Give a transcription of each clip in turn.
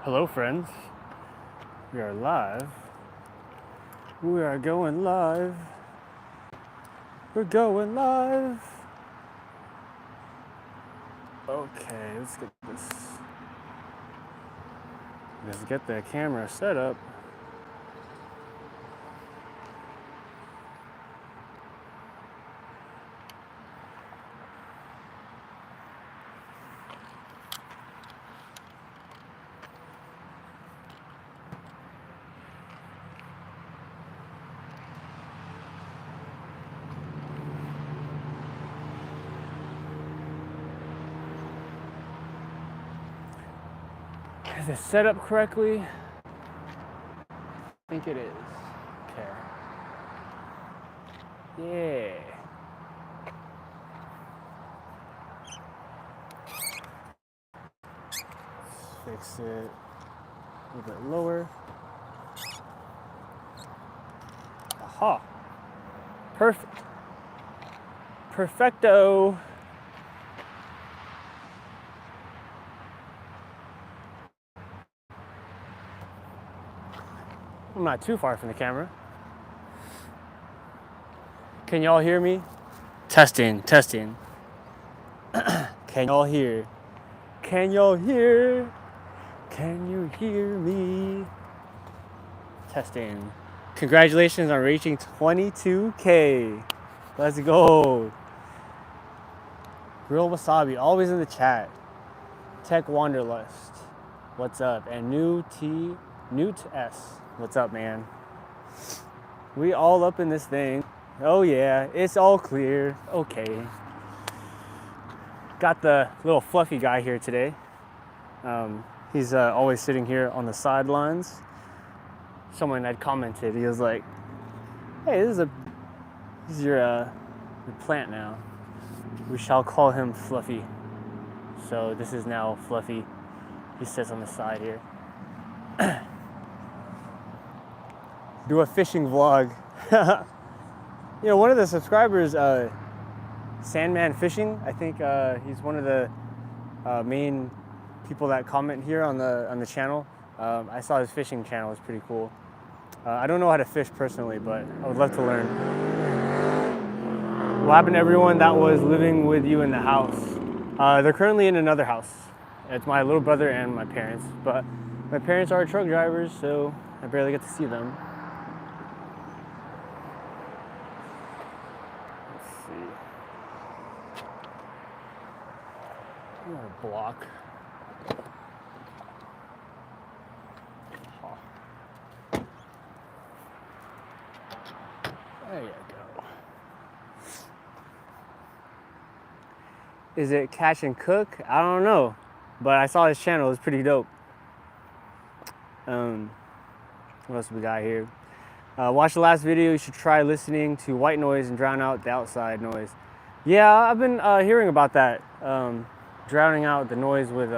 Hello, friends. We are live. We are going live. We're going live. Okay, let's get this. Let's get the camera set up. Is it set up correctly? I think it is. Okay. Yeah. Let's fix it a little bit lower. Aha. Perfect. Perfecto. I'm not too far from the camera. Can y'all hear me? Testing. Can y'all hear? Can y'all hear? Can you hear me? Testing. Congratulations on reaching 22K. Let's go. Real Wasabi, always in the chat. Tech Wanderlust, what's up? And Newt S, what's up, man? We all up in this thing. Oh yeah, it's all clear. Okay. Got the little fluffy guy here today. He's always sitting here on the sidelines. Someone had commented, he was like, hey, this is your plant now. We shall call him Fluffy. So this is now Fluffy. He sits on the side here. Do a fishing vlog. You know, one of the subscribers, Sandman Fishing, I think he's one of the main people that comment here on the channel. I saw his fishing channel, it's pretty cool. I don't know how to fish personally, but I would love to learn. What happened to everyone that was living with you in the house? They're currently in another house. It's my little brother and my parents, but my parents are truck drivers, so I barely get to see them. Let's see. I'm gonna block. There you go. Is it catch and cook? I don't know, but I saw his channel. It's pretty dope. What else we got here? Watch the last video. You should try listening to white noise and drown out the outside noise. Yeah, I've been hearing about that. Drowning out the noise with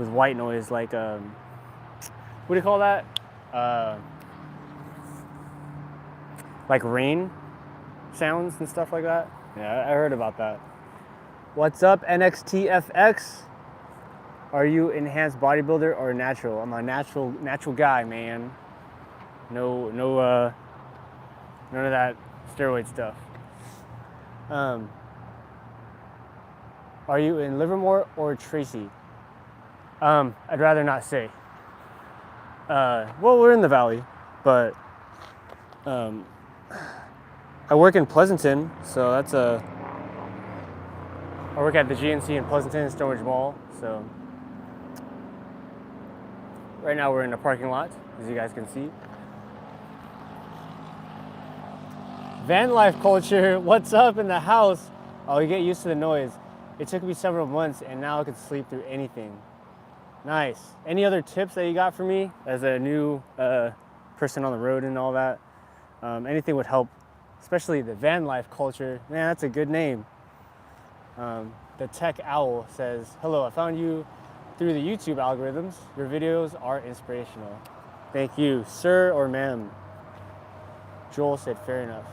white noise, like what do you call that? Like rain sounds and stuff like that. Yeah, I heard about that. What's up, NXTFX? Are you enhanced bodybuilder or natural? I'm a natural guy, man. No, none of that steroid stuff. Are you in Livermore or Tracy? I'd rather not say. Well, we're in the valley, but I work in Pleasanton, so that's I work at the GNC in Pleasanton, Stonebridge Mall, so right now we're in the parking lot, as you guys can see. Van life culture, what's up in the house? Oh, you get used to the noise. It took me several months, and now I can sleep through anything. Nice. Any other tips that you got for me as a new person on the road and all that? Anything would help, especially the van life culture. Man, that's a good name. The Tech Owl says, hello, I found you through the YouTube algorithms. Your videos are inspirational. Thank you, sir or ma'am. Joel said, fair enough.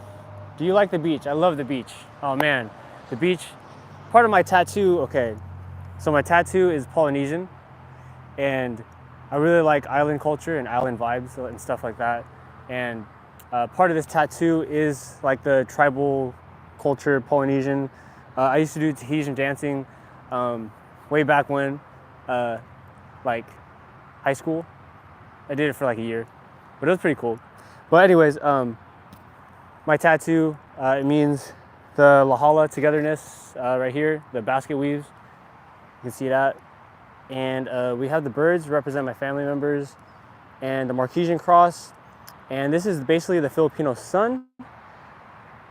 Do you like the beach? I love the beach. Oh man, the beach, part of my tattoo, okay. So my tattoo is Polynesian, and I really like island culture and island vibes and stuff like that. And part of this tattoo is like the tribal culture, Polynesian. I used to do Tahitian dancing way back when, like high school. I did it for like a year, but it was pretty cool. But anyways, my tattoo, it means the Lahala togetherness right here, the basket weaves. You can see that. And we have the birds represent my family members, and the Marquesian cross. And this is basically the Filipino sun.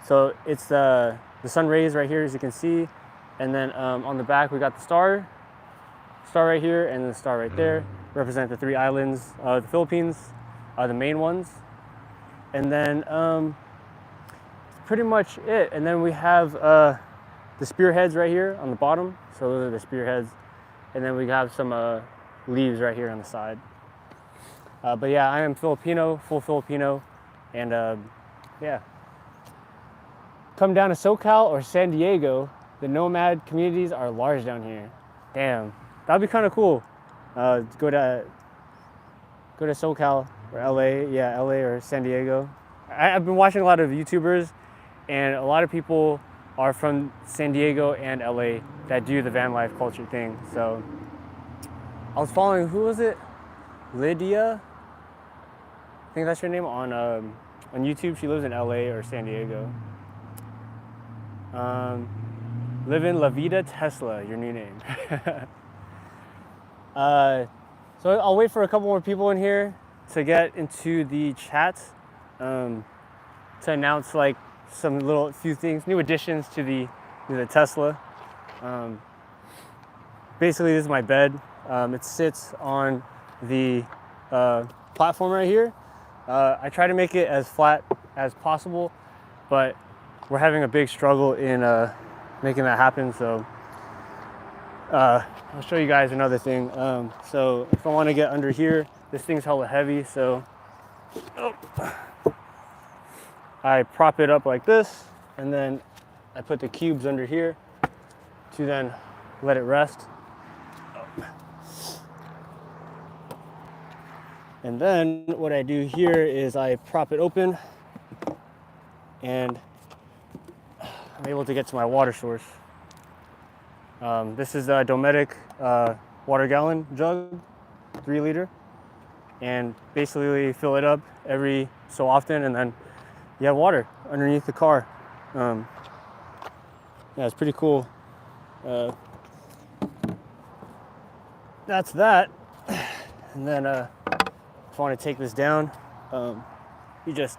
So it's the sun rays right here, as you can see. And then on the back, we got the star right here, and the star right there, represent the 3 islands of the Philippines, the main ones. And then pretty much it. And then we have the spearheads right here on the bottom. So those are the spearheads. And then we have some leaves right here on the side. But yeah, I am Filipino, full Filipino. And yeah. Come down to SoCal or San Diego. The nomad communities are large down here. Damn, that'd be kind of cool. Go to SoCal or LA. Yeah, LA or San Diego. I've been watching a lot of YouTubers, and a lot of people are from San Diego and LA that do the van life culture thing. So I was following, who was it? Lydia, I think that's her name, on YouTube. She lives in LA or San Diego. Live in La Vida Tesla, your new name. So I'll wait for a couple more people in here to get into the chat to announce like some few things, new additions to the Tesla. Basically, this is my bed. It sits on the platform right here. I try to make it as flat as possible, but we're having a big struggle in making that happen. So I'll show you guys another thing. So if I want to get under here, this thing's hella heavy, so I prop it up like this, and then I put the cubes under here to then let it rest. And then what I do here is I prop it open, and I'm able to get to my water source. This is a Dometic water gallon jug, 3 liter, and basically fill it up every so often, and then you have water underneath the car. Yeah, it's pretty cool. That's that. And then if I want to take this down, you just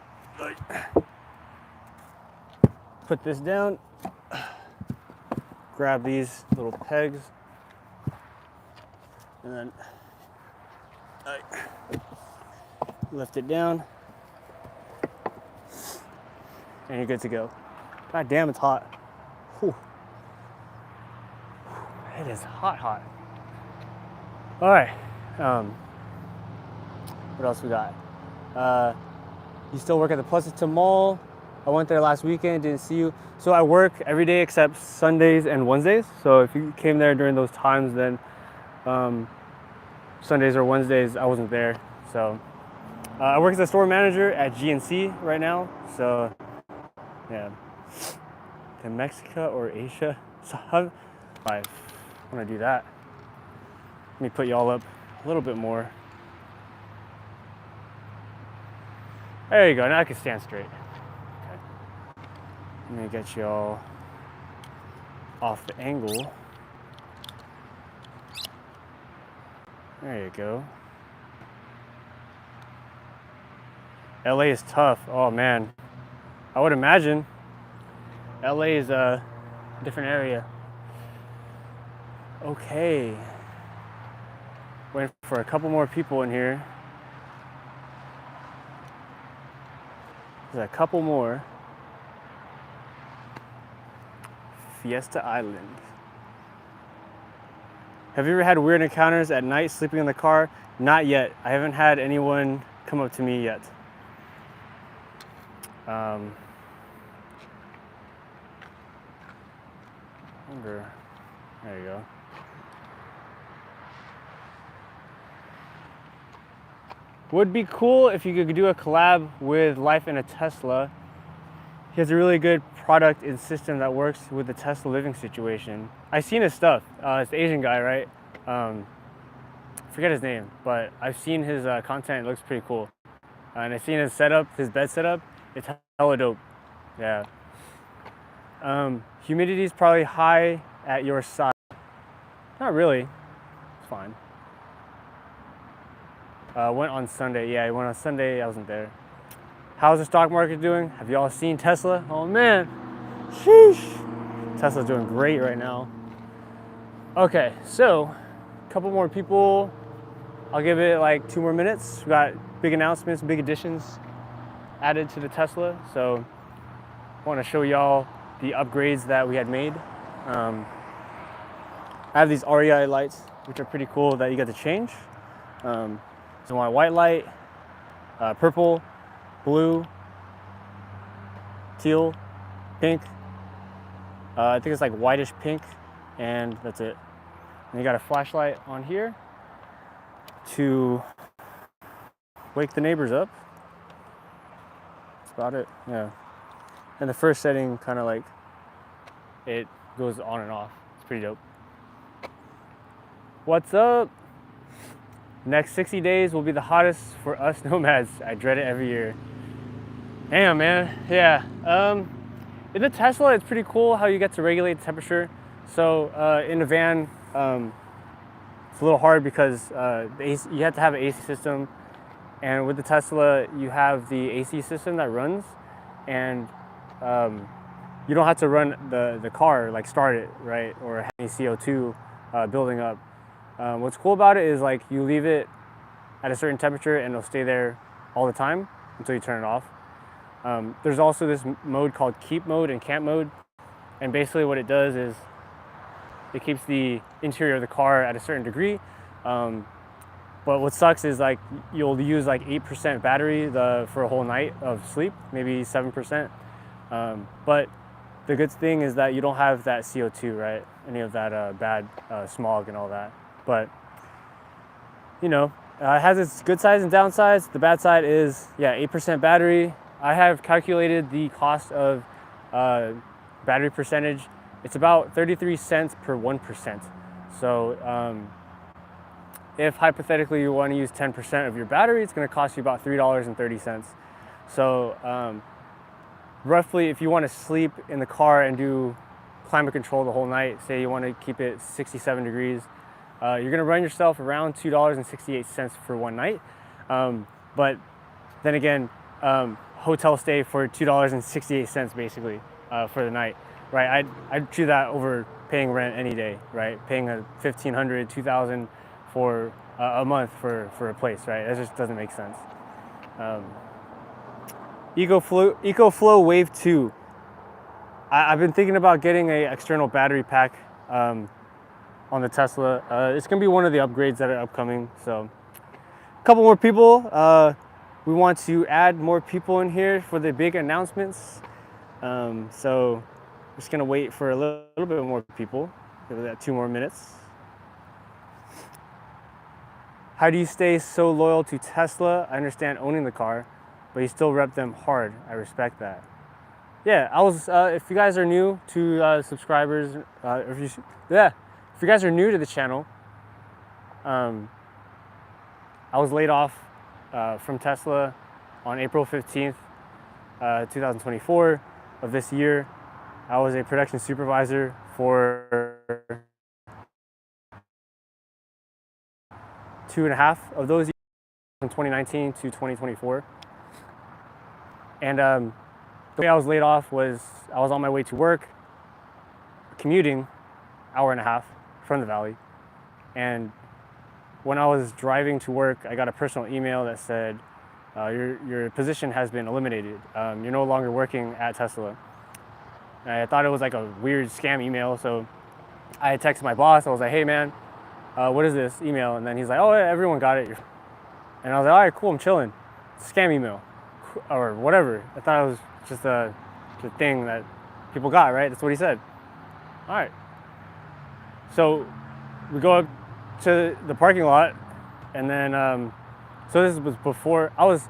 put this down, grab these little pegs, and then lift it down, and you're good to go. God damn, it's hot. Whew. It is hot. All right. What else we got? You still work at the Pleasanton Mall? I went there last weekend, didn't see you. So I work every day except Sundays and Wednesdays. So if you came there during those times, then Sundays or Wednesdays, I wasn't there. So I work as a store manager at GNC right now. So yeah, to Mexico or Asia. So I want to do that. Let me put y'all up a little bit more. There you go, now I can stand straight. Okay. Let me get y'all off the angle. There you go. LA is tough, oh man. I would imagine LA is a different area. Okay. Waiting for a couple more people in here. There's a couple more. Fiesta Island. Have you ever had weird encounters at night sleeping in the car? Not yet. I haven't had anyone come up to me yet. There you go. Would be cool if you could do a collab with Life in a Tesla. He has a really good product and system that works with the Tesla living situation. I've seen his stuff. It's the Asian guy, right? Forget his name, but I've seen his content. It looks pretty cool. And I've seen his setup, his bed setup. It's hella dope. Yeah. Humidity is probably high at your side. Not really. It's fine. Went on Sunday. Yeah, I went on Sunday. I wasn't there. How's the stock market doing? Have y'all seen Tesla? Oh man, sheesh. Tesla's doing great right now. Okay, so a couple more people. I'll give it like 2 more minutes. We got big announcements, big additions added to the Tesla. So I want to show y'all the upgrades that we had made. I have these REI lights, which are pretty cool that you get to change. So my white light, purple, blue, teal, pink. I think it's like whitish pink, and that's it. And you got a flashlight on here to wake the neighbors up. That's about it, yeah. And the first setting kind of like, it goes on and off. It's pretty dope. What's up? Next 60 days will be the hottest for us nomads. I dread it every year. Damn, man. Yeah. In the Tesla, it's pretty cool how you get to regulate the temperature. So in the van, it's a little hard because you have to have an AC system. And with the Tesla, you have the AC system that runs. And you don't have to run the car, like start it, right? Or have any CO2 building up. What's cool about it is like you leave it at a certain temperature and it'll stay there all the time until you turn it off. There's also this mode called keep mode and camp mode. And basically what it does is it keeps the interior of the car at a certain degree. But what sucks is like you'll use like 8% battery for a whole night of sleep, maybe 7%. But the good thing is that you don't have that CO2, right? Any of that bad smog and all that. But, you know, it has its good sides and downsides. The bad side is, yeah, 8% battery. I have calculated the cost of battery percentage. It's about 33 cents per 1%. So if hypothetically you want to use 10% of your battery, it's going to cost you about $3.30. So roughly, if you want to sleep in the car and do climate control the whole night, say you want to keep it 67 degrees, you're going to run yourself around $2.68 for one night. But then again, hotel stay for $2.68 basically for the night, right? I'd choose that over paying rent any day, right? Paying a $1,500, $2,000 for a month for a place, right? That just doesn't make sense. EcoFlow Wave 2. I've been thinking about getting an external battery pack on the Tesla. It's gonna be one of the upgrades that are upcoming. So a couple more people. We want to add more people in here for the big announcements. So we're just gonna wait for a little bit more people. Give that 2 more minutes. How do you stay so loyal to Tesla? I understand owning the car, but you still rep them hard. I respect that. Yeah, if you guys are new to subscribers, if you guys are new to the channel, I was laid off from Tesla on April 15th, 2024 of this year. I was a production supervisor for 2.5 of those years, from 2019 to 2024. And the way I was laid off was I was on my way to work, commuting, 1.5 hours from the valley. And when I was driving to work, I got a personal email that said, your position has been eliminated. You're no longer working at Tesla. And I thought it was like a weird scam email. So I texted my boss. I was like, hey man, what is this email? And then he's like, oh, yeah, everyone got it. And I was like, all right, cool, I'm chilling. It's a scam email or whatever. I thought it was just a thing that people got, right? That's what he said. All right. So we go up to the parking lot, and then So this was before I was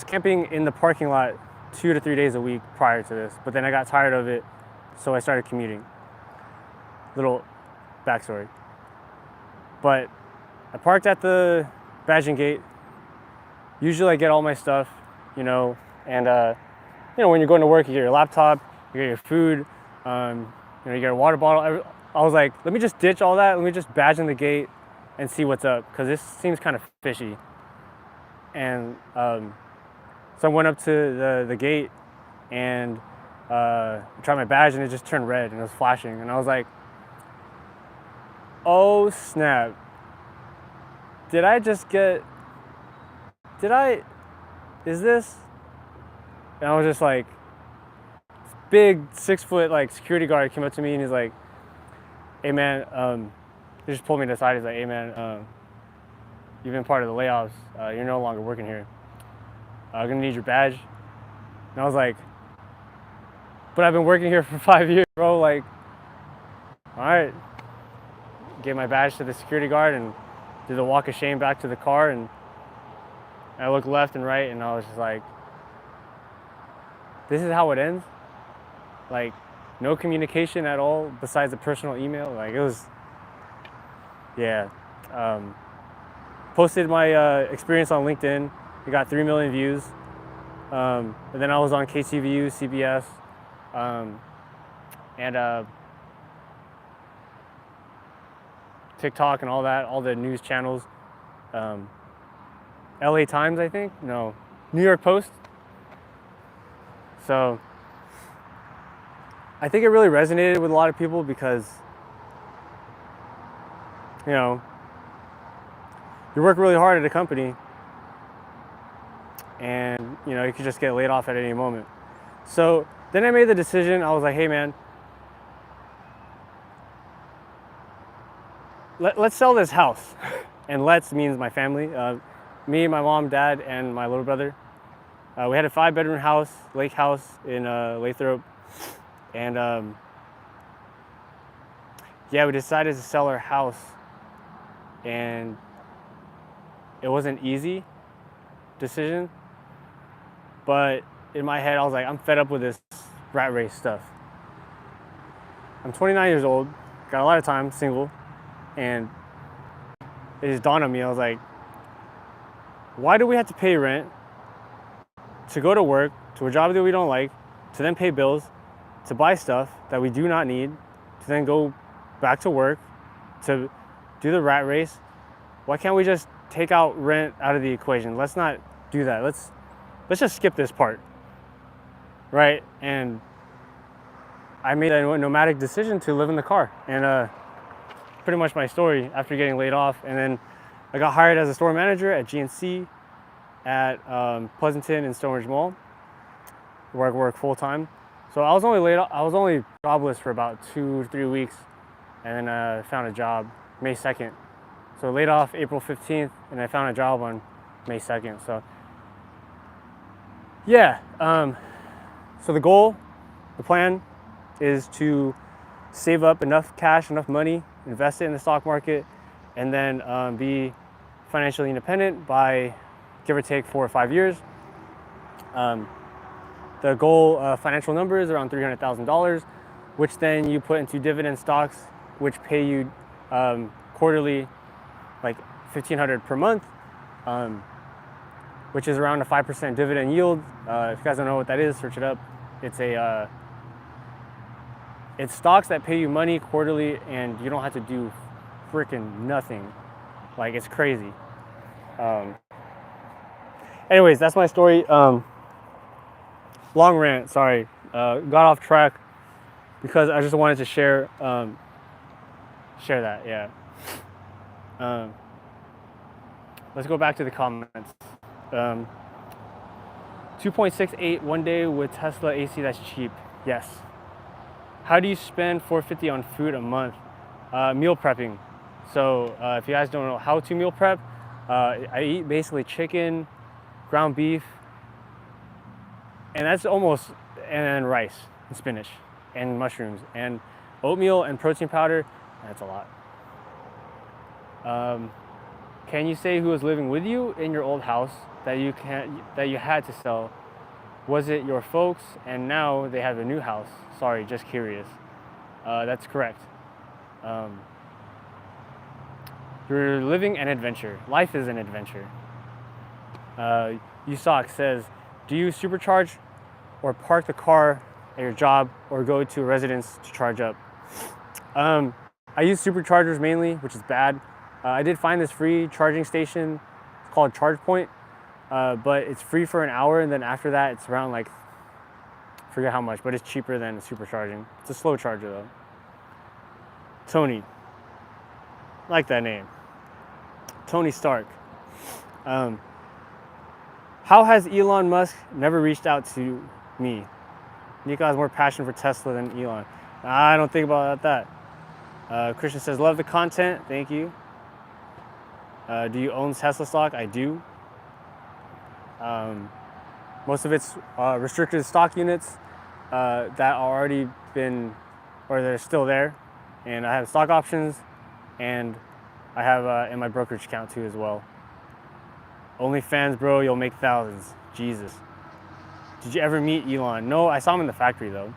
camping in the parking lot 2 to 3 days a week prior to this, but then I got tired of it, so I started commuting. Little backstory. But I parked at the badging gate. Usually I get all my stuff, and when you're going to work, you get your laptop, you get your food, you get a water bottle. I was like, let me just ditch all that. Let me just badge in the gate and see what's up, because this seems kind of fishy. And so I went up to the gate and tried my badge, and it just turned red and it was flashing. And I was like, oh snap. Is this? And I was just like, this big 6-foot like security guard came up to me and he's like, hey man, he just pulled me to the side. He's like, hey man, you've been part of the layoffs. You're no longer working here. I'm gonna need your badge. And I was like, but I've been working here for 5 years, bro. Like, all right. Gave my badge to the security guard and did the walk of shame back to the car. And I looked left and right and I was just like, this is how it ends? Like, no communication at all besides a personal email. Like, it was, yeah. Posted my experience on LinkedIn. It got 3 million views. And then I was on KCVU, CBS, and TikTok and all that, all the news channels. LA Times, I think? No, New York Post. So I think it really resonated with a lot of people because, you work really hard at a company and, you could just get laid off at any moment. So then I made the decision. I was like, hey man, let's sell this house. And let's means my family, me, my mom, dad, and my little brother. We had a 5-bedroom house, lake house in Lathrop. And we decided to sell our house. And it wasn't an easy decision. But in my head, I was like, I'm fed up with this rat race stuff. I'm 29 years old, got a lot of time, single. And it just dawned on me, I was like, why do we have to pay rent, to go to work, to a job that we don't like, to then pay bills, to buy stuff that we do not need, to then go back to work, to do the rat race? Why can't we just take out rent out of the equation? Let's not do that. Let's just skip this part, right? And I made a nomadic decision to live in the car. And pretty much my story after getting laid off. And then I got hired as a store manager at GNC at Pleasanton and Stonebridge Mall, where I work full time. So I was only jobless for about 2 to 3 weeks, and then found a job May 2nd. So laid off April 15th, and I found a job on May 2nd. So yeah, so the plan is to save up enough cash, enough money, invest it in the stock market, and then be financially independent by give or take 4 or 5 years. The goal financial number is around $300,000, which then you put into dividend stocks, which pay you quarterly, like $1,500 per month, which is around a 5% dividend yield. If you guys don't know what that is, search it up. It's stocks that pay you money quarterly, and you don't have to do freaking nothing. Like, it's crazy. Anyways, that's my story. Long rant, sorry. Got off track because I just wanted to share that, yeah. Let's go back to the comments. 2.68 one day with Tesla AC, that's cheap. Yes. How do you spend $450 on food a month? Meal prepping. So if you guys don't know how to meal prep, I eat basically chicken, ground beef, and and rice and spinach and mushrooms and oatmeal and protein powder. That's a lot. Can you say who was living with you in your old house that you had to sell? Was it your folks and now they have a new house? Sorry, just curious. That's correct. You're living an adventure. Life is an adventure. Usock says, do you supercharge or park the car at your job or go to a residence to charge up? I use superchargers mainly, which is bad. I did find this free charging station. It's called ChargePoint, but it's free for an hour, and then after that, it's around like, forget how much, but it's cheaper than supercharging. It's a slow charger though. Tony, like that name. Tony Stark. How has Elon Musk never reached out to me? Nico has more passion for Tesla than Elon. I don't think about that. Christian says, love the content. Thank you. Do you own Tesla stock? I do. Most of it's restricted stock units that are already been, or they're still there. And I have stock options, and I have in my brokerage account too as well. OnlyFans, bro, you'll make thousands. Jesus. Did you ever meet Elon? No, I saw him in the factory though.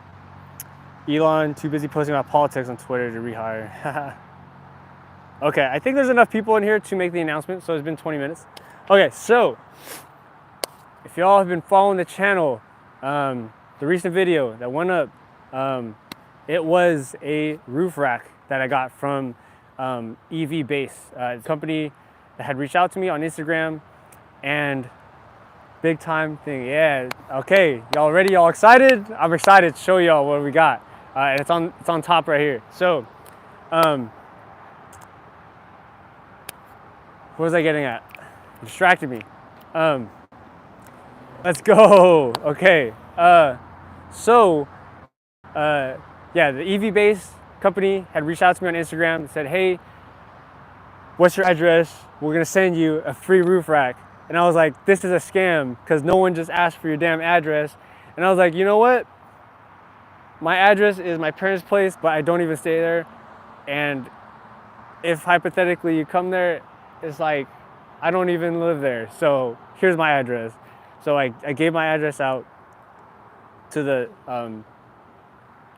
Elon, too busy posting about politics on Twitter to rehire. Okay, I think there's enough people in here to make the announcement, so it's been 20 minutes. Okay, so if y'all have been following the channel, the recent video that went up, it was a roof rack that I got from EV Base, the company that had reached out to me on Instagram, and big time thing. Yeah, okay, y'all ready? Y'all excited? I'm excited to show y'all what we got. And it's on top right here. So, what was I getting at? It distracted me. Let's go. Okay. Yeah, the EV Base company had reached out to me on Instagram and said, hey, what's your address? We're gonna send you a free roof rack. And I was like, this is a scam, because no one just asked for your damn address. And I was like, you know what? My address is my parents' place, but I don't even stay there. And if hypothetically you come there, it's like, I don't even live there. So here's my address. So I gave my address out to the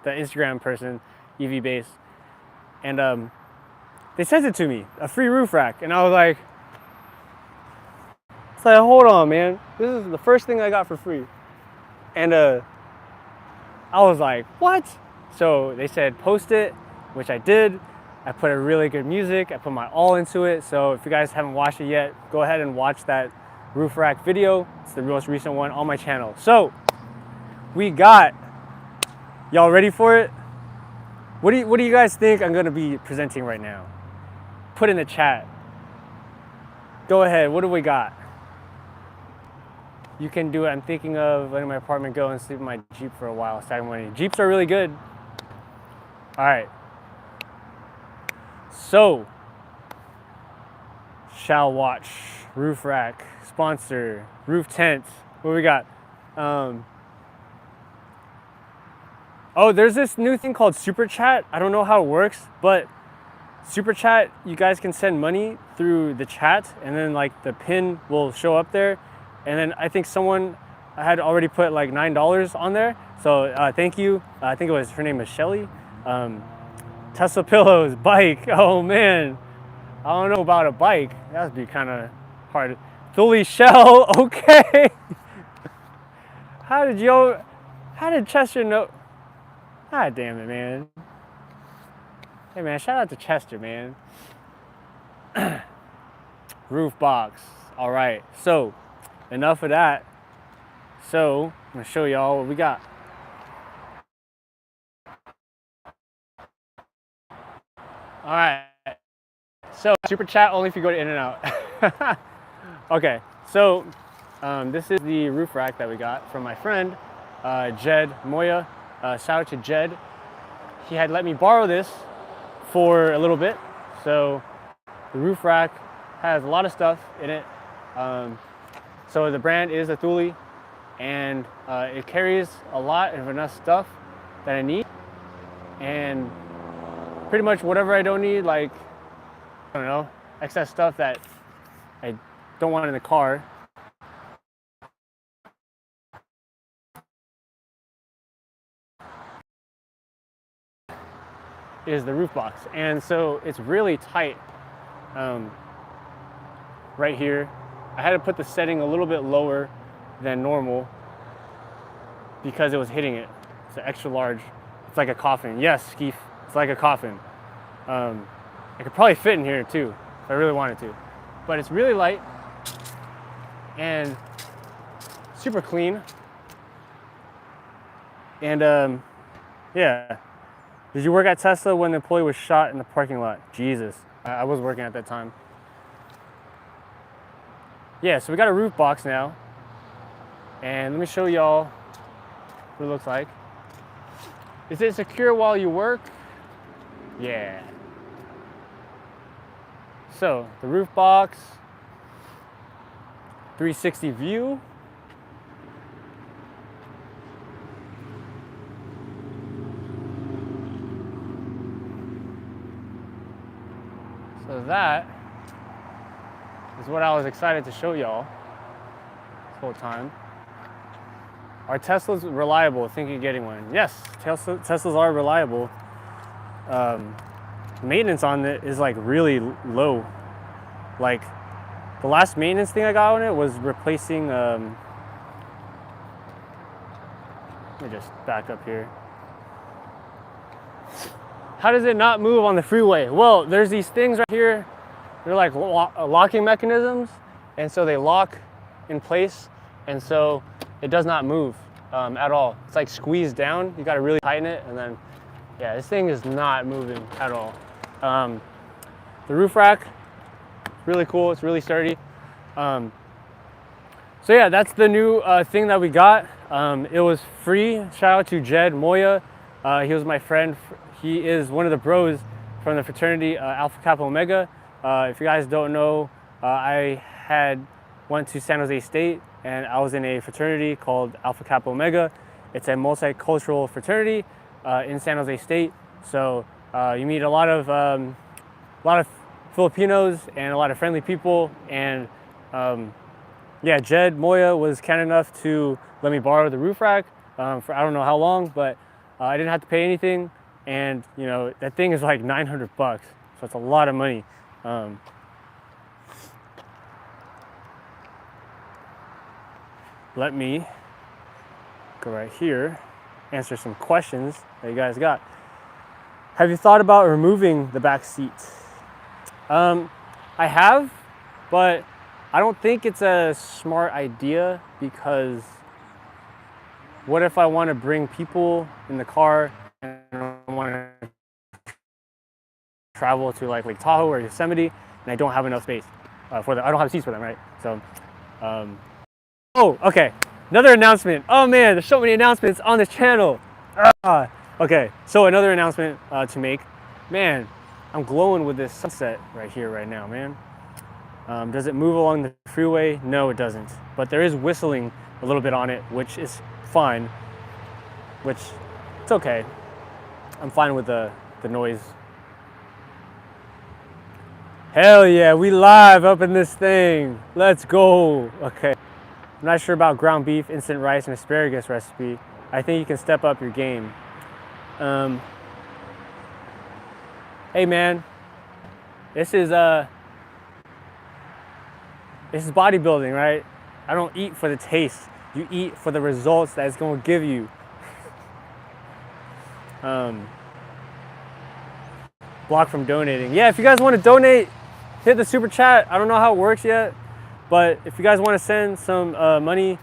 Instagram person, EV Base. And they sent it to me, a free roof rack. And I was like, it's like, hold on, man. This is the first thing I got for free. And I was like, what? So they said, post it, which I did. I put a really good music. I put my all into it. So if you guys haven't watched it yet, go ahead and watch that roof rack video. It's the most recent one on my channel. So we got, y'all ready for it? What do you guys think I'm gonna be presenting right now? Put in the chat. Go ahead, what do we got? You can do it. I'm thinking of letting my apartment go and sleep in my Jeep for a while, stacking money. Jeeps are really good. All right. So, shall watch, roof rack, sponsor, roof tent. What we got? Oh, there's this new thing called Super Chat. I don't know how it works, but Super Chat, you guys can send money through the chat, and then like the pin will show up there. And then I think someone had already put like $9 on there. So thank you. I think it was, her name is Shelly. Tesla pillows, bike. Oh man, I don't know about a bike. That would be kind of hard. Thule shell, okay. How did Chester know? God damn it, man. Hey man, shout out to Chester, man. Roof box. All right, so enough of that. So I'm gonna show y'all what we got. All right, so Super Chat only if you go to In-N-Out. Okay, so this is the roof rack that we got from my friend, Jed Moya. Shout out to Jed. He had let me borrow this for a little bit. So the roof rack has a lot of stuff in it. So the brand is a Thule, and it carries a lot of enough stuff that I need, and pretty much whatever I don't need, like, I don't know, excess stuff that I don't want it in the car. Is the roof box, and so it's really tight right here. I had to put the setting a little bit lower than normal because it was hitting it. It's an extra large. It's like a coffin. Yes, Skeef, it's like a coffin. I could probably fit in here too if I really wanted to, but it's really light and super clean. And yeah. Did you work at Tesla when the employee was shot in the parking lot? Jesus, I was working at that time. Yeah, so we got a roof box now. And let me show y'all what it looks like. Is it secure while you work? Yeah. So the roof box, 360 view. So that is what I was excited to show y'all this whole time. Are Teslas reliable? Thinking of getting one? Yes, Teslas are reliable. Maintenance on it is like really low. Like the last maintenance thing I got on it was replacing, let me just back up here. How does it not move on the freeway? Well, there's these things right here. They're like locking mechanisms. And so they lock in place. And so it does not move at all. It's like squeezed down. You gotta really tighten it. And then, yeah, this thing is not moving at all. The roof rack, really cool. It's really sturdy. So yeah, that's the new thing that we got. It was free. Shout out to Jed Moya. He was my friend. He is one of the bros from the fraternity Alpha Kappa Omega. If you guys don't know, I went to San Jose State and I was in a fraternity called Alpha Kappa Omega. It's a multicultural fraternity in San Jose State. So you meet a lot of Filipinos and a lot of friendly people. And yeah, Jed Moya was kind enough to let me borrow the roof rack for I don't know how long, but I didn't have to pay anything. And you know, that thing is like 900 bucks. So it's a lot of money. Let me go right here, answer some questions that you guys got. Have you thought about removing the back seat? I have, but I don't think it's a smart idea because what if I want to bring people in the car and I want to travel to like Lake Tahoe or Yosemite and I don't have enough space for them. I don't have seats for them, right? So, oh, okay. Another announcement. Oh man, there's so many announcements on this channel. Okay, so another announcement to make. Man, I'm glowing with this sunset right here, right now, man. Does it move along the freeway? No, it doesn't. But there is whistling a little bit on it, which is fine. Which, it's okay. I'm fine with the noise. Hell yeah, we live up in this thing. Let's go. Okay. I'm not sure about ground beef, instant rice, and asparagus recipe. I think you can step up your game. Hey man, this is bodybuilding, right? I don't eat for the taste. You eat for the results that it's going to give you. Block from donating. Yeah, if you guys want to donate, hit the super chat. I don't know how it works yet, but if you guys want to send some money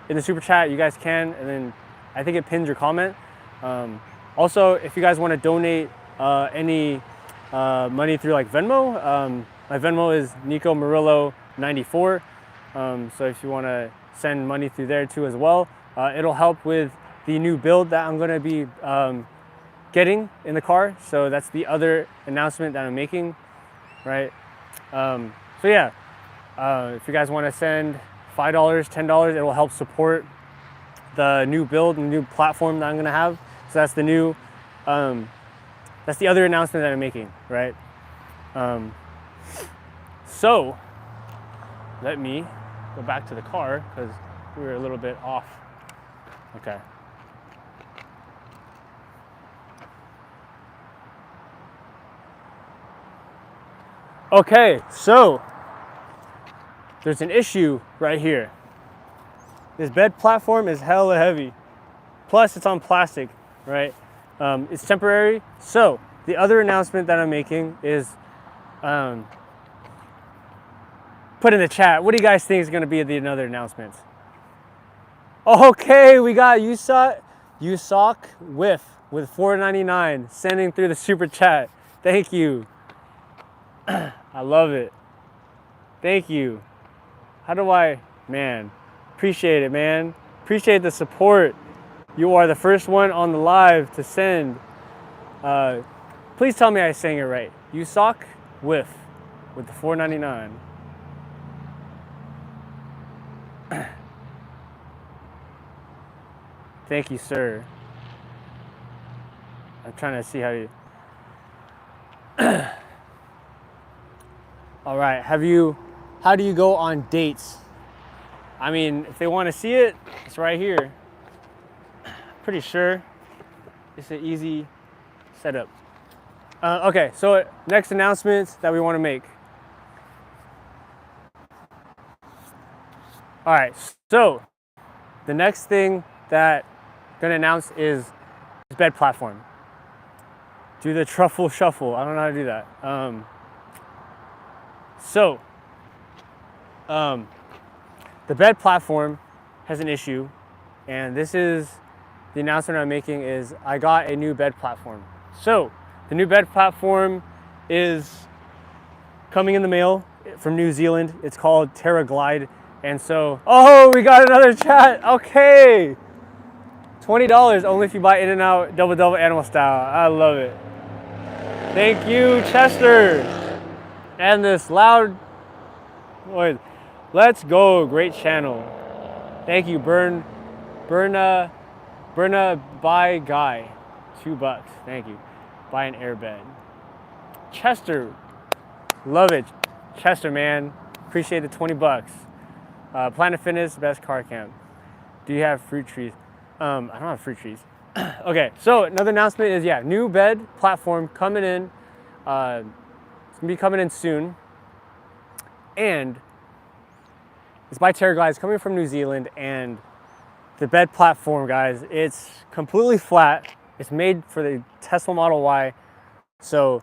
in the super chat, you guys can, and then I think it pins your comment. Also, if you guys want to donate any money through like Venmo, my Venmo is Nico Murillo 94. So if you want to send money through there too as well, it'll help with the new build that I'm going to be getting in the car. So that's the other announcement that I'm making, right? So yeah, if you guys want to send $5, $10, it will help support the new build and new platform that I'm going to have. So that's the new, that's the other announcement that I'm making, right? So let me go back to the car because we were a little bit off. Okay. Okay, so there's an issue right here. This bed platform is hella heavy. Plus, it's on plastic, right? It's temporary. So the other announcement that I'm making is put in the chat. What do you guys think is going to be the another announcement? Okay, we got USOC with $4.99 sending through the super chat. Thank you. I love it. Thank you. How do I, man, appreciate it, man. Appreciate the support. You are the first one on the live to send. Please tell me I sang it right. USOC with the $4.99. Thank you, sir. I'm trying to see how you. All right, how do you go on dates? I mean, if they want to see it, it's right here. Pretty sure it's an easy setup. Okay, so next announcement that we want to make. All right, so the next thing that I'm gonna announce is bed platform. Do the truffle shuffle. I don't know how to do that. The bed platform has an issue, and this is the announcement I'm making is I got a new bed platform. So the new bed platform is coming in the mail from New Zealand. It's called Terra Glide. And so, oh, we got another chat. Okay. $20 only if you buy In-N-Out double animal style. I love it. Thank you, Chester. And this loud noise. Let's go. Great channel. Thank you, Burna by Guy. $2. Thank you. Buy an airbed. Chester. Love it. Chester, man. Appreciate the $20. Planet Fitness, best car camp. Do you have fruit trees? I don't have fruit trees. Okay, so another announcement is, yeah, new bed platform coming in. It's gonna be coming in soon. And it's by Terra Glide. It's coming from New Zealand. And the bed platform, guys, it's completely flat. It's made for the Tesla Model Y. So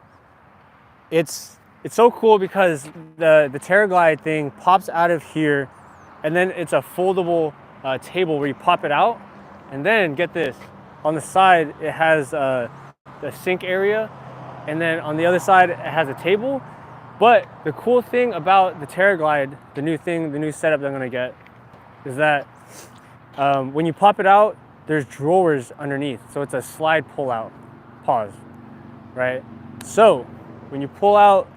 it's so cool because the Terra Glide thing pops out of here, and then it's a foldable table where you pop it out, and then get this, on the side it has the sink area, and then on the other side it has a table. But the cool thing about the Terra Glide, the new setup that I'm gonna get, is that when you pop it out, there's drawers underneath, so it's a slide pull out. Pause. Right. So when you pull out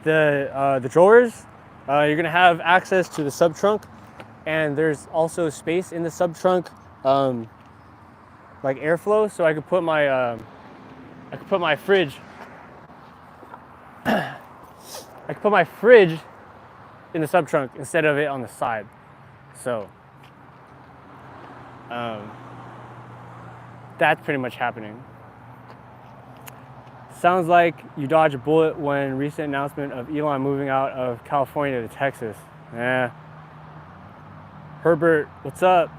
the drawers, you're gonna have access to the sub trunk, and there's also space in the sub trunk, like airflow, so I could put my fridge. I could put my fridge in the sub trunk instead of it on the side. So that's pretty much happening. Sounds like you dodged a bullet when recent announcement of Elon moving out of California to Texas. Yeah. Herbert, what's up?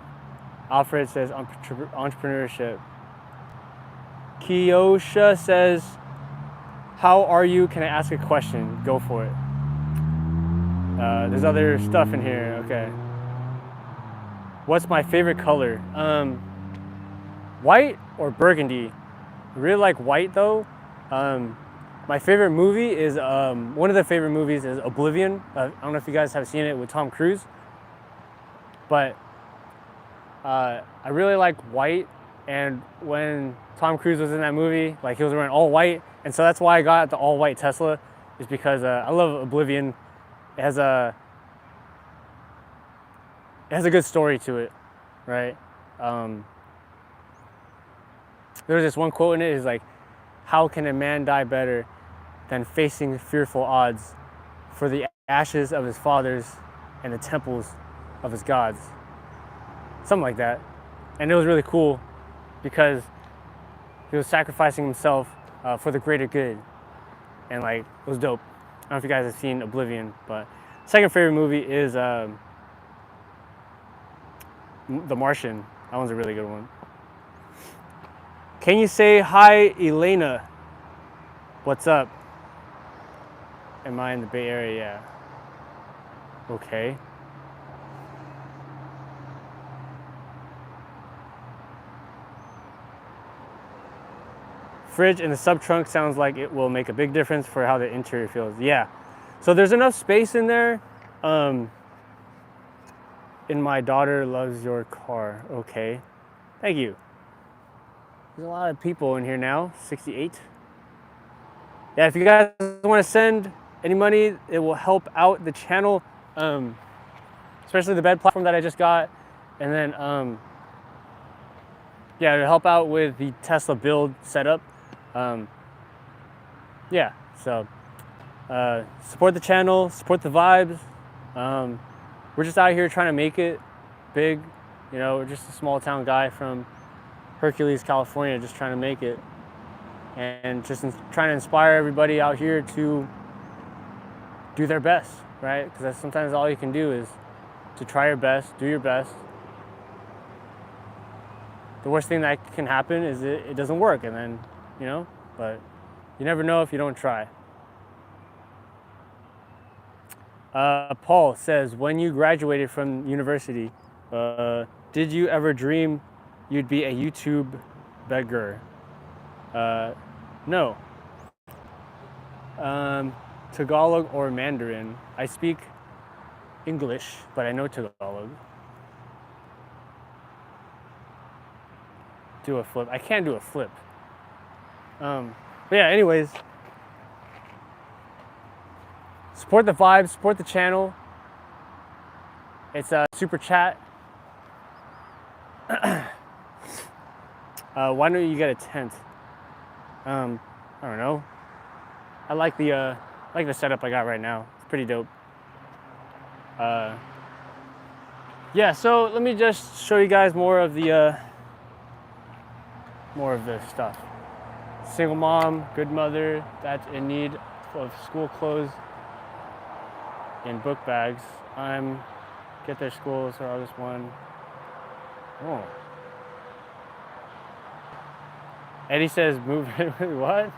Alfred says entrepreneurship. Kiosha says, how are you? Can I ask a question? Go for it. There's other stuff in here. Okay. What's my favorite color? White or burgundy? I really like white though. My favorite movie is, one of the favorite movies is Oblivion. I don't know if you guys have seen it with Tom Cruise, but I really like white. And when Tom Cruise was in that movie, like he was wearing all white, and so that's why I got the all white Tesla, is because I love Oblivion. It has a good story to it, right? There's this one quote in it is like, how can a man die better than facing fearful odds for the ashes of his fathers and the temples of his gods. Something like that. And it was really cool because he was sacrificing himself for the greater good. And like, it was dope. I don't know if you guys have seen Oblivion, but second favorite movie is The Martian. That one's a really good one. Can you say hi, Elena? What's up? Am I in the Bay Area? Yeah. Okay. Fridge in the sub trunk sounds like it will make a big difference for how the interior feels. Yeah. So there's enough space in there. And my daughter loves your car. Okay. Thank you. There's a lot of people in here now. 68. Yeah, if you guys want to send any money, it will help out the channel, especially the bed platform that I just got. And then, yeah, to help out with the Tesla build setup. Yeah, so support the channel, support the vibes. We're just out here trying to make it big. You know, we're just a small town guy from Hercules, California, just trying to make it. And just trying to inspire everybody out here to do their best, right? Because that's sometimes all you can do is to try your best, do your best. The worst thing that can happen is it doesn't work, and then, you know, but you never know if you don't try. Paul says, when you graduated from university, did you ever dream you'd be a YouTube beggar? No. Tagalog or Mandarin. I speak English, but I know Tagalog. Do a flip. I can't do a flip. But yeah, anyways. Support the vibes, support the channel. It's a super chat. Why don't you get a tent? I don't know. I like the setup I got right now. It's pretty dope. Yeah, so let me just show you guys more of the stuff. Single mom, good mother that's in need of school clothes and book bags. Get their school, so August 1. Oh. Eddie says move in with what?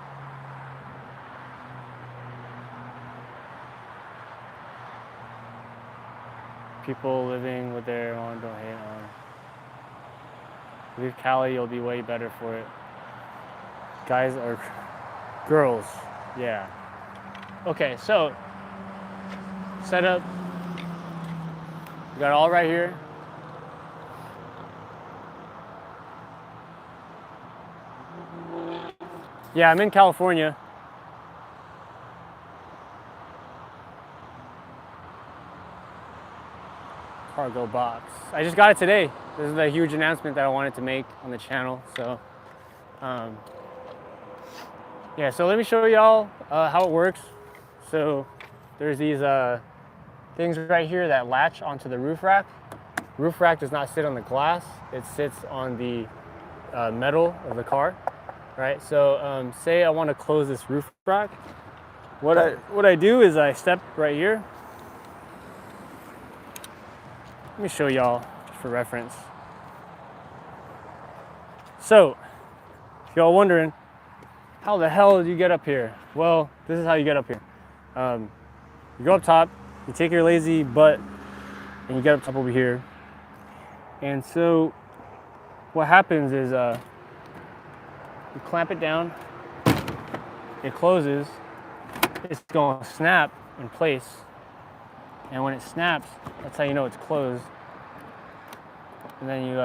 People living with their own don't hate on. Leave Cali, you'll be way better for it. Guys or girls, yeah. Okay, so setup. We got it all right here. Yeah, I'm in California. Cargo box. I just got it today. This is a huge announcement that I wanted to make on the channel. So, yeah, so let me show y'all how it works. So there's these things right here that latch onto the roof rack. Roof rack does not sit on the glass. It sits on the metal of the car. Right, so say I want to close this roof rack. What I do is I step right here. Let me show y'all for reference. So, if y'all wondering, how the hell did you get up here? Well, this is how you get up here. You go up top, you take your lazy butt, and you get up top over here. And so, what happens is you clamp it down, it closes, it's going to snap in place, and when it snaps, that's how you know it's closed. And then you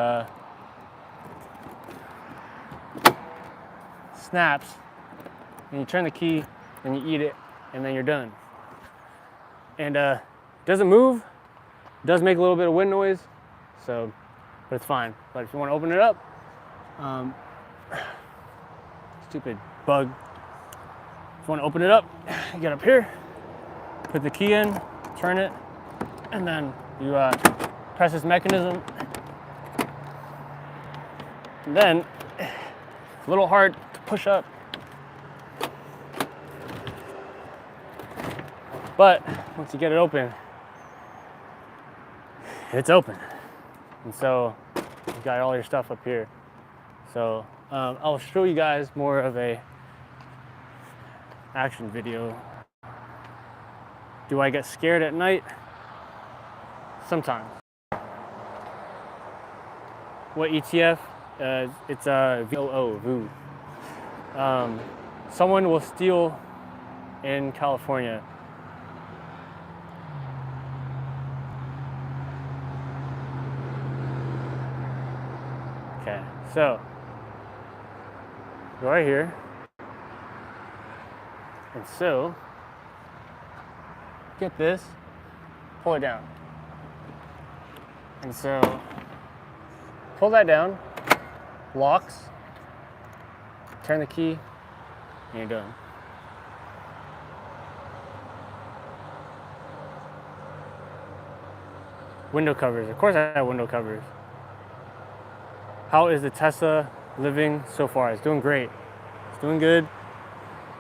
snaps, and you turn the key, and you eat it, and then you're done. And it doesn't move, it does make a little bit of wind noise, so, but it's fine. But if you want to open it up, stupid bug. If you want to open it up, you get up here, put the key in, turn it, and then you press this mechanism. And then it's a little hard to push up, but once you get it open, it's open. And so you got all your stuff up here. So I'll show you guys more of a action video. Do I get scared at night? Sometimes. What ETF? It's a VOO, VOO. Someone will steal in California. Okay, so go right here. And so, get this, pull it down. And so, pull that down, locks, turn the key, and you're done. Window covers, of course I have window covers. How is the Tesla living so far? It's doing great, it's doing good.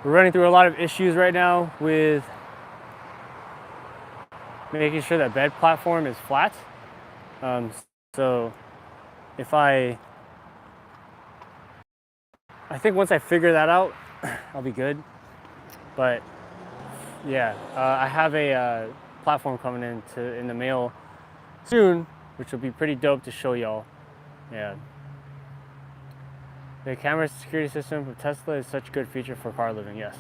We're running through a lot of issues right now with making sure that bed platform is flat. So if I think once I figure that out, I'll be good. But yeah, I have a platform coming in the mail soon, which will be pretty dope to show y'all. Yeah. The camera security system from Tesla is such a good feature for car living, yes.